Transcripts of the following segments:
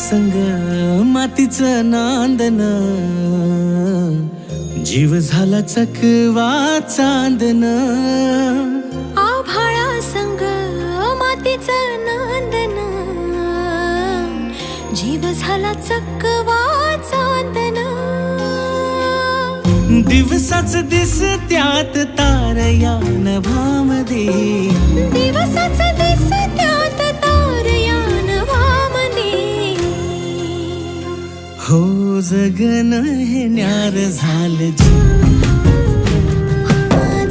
संग मातीचं नांदन, जीव झाला चकवा चांदन. आभाळा संग मातीचं नांदन, जीव झाला चकवा चांदन. दिवसाच दिसत्यात तारया नभामध्ये, दिवसाच दिसत्यात तारया नभामध्ये. हो जगन हे न्यार झालं जी,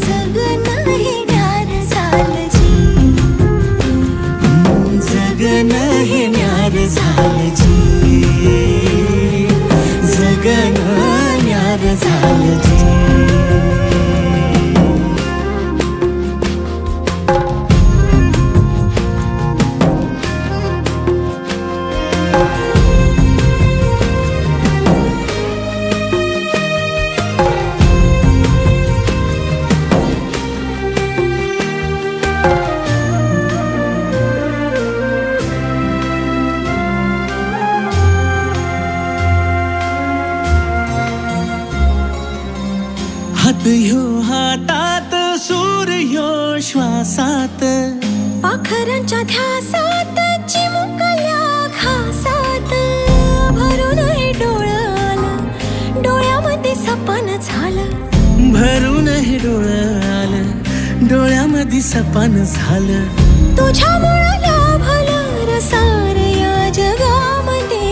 जगन हे न्यार झालं जी. जगन हे न्यार झालं जी, जगन न्यार झालं जी. हात ह्यो हातात, सूर ह्यो श्वासात, पाखरांच्या ध्यासात, चिमुकल्या घासात. भरून हे डोळं आलं, डोळ्यामध्ये सपन झालं. भरून हे डोळं आलं, डोळ्यामध्ये सपन झालं. तुझ्यामुळं लाभलं रसार या जगामध्ये.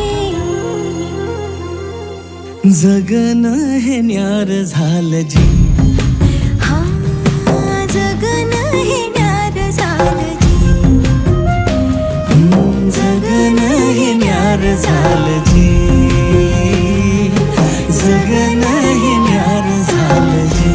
जगन हे न्यार झालं जी, हा जगन हे न्यार झालं जी. जगन हे न्यार झालं जी, जगन हे न्यार झालं जी.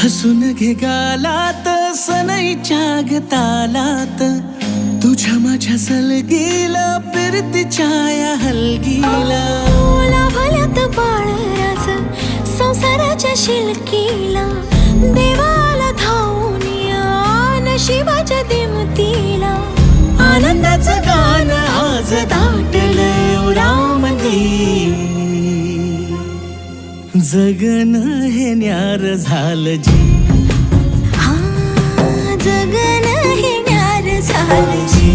हसून घे गालात, सनईच्या गतालात, तुझ्या माझ्या सलगीला, फिरतीच्या या हलगीला. लाभल्यात बाळराज संसाराच्या शिलकीला. देवाला धावून या नशिबाच्या दिमतीला. आनंदाचं गाण आज दाटलं उरामध्ये. जगन हे न्यार झालं जी, हा जगन हे न्यार झालं जी.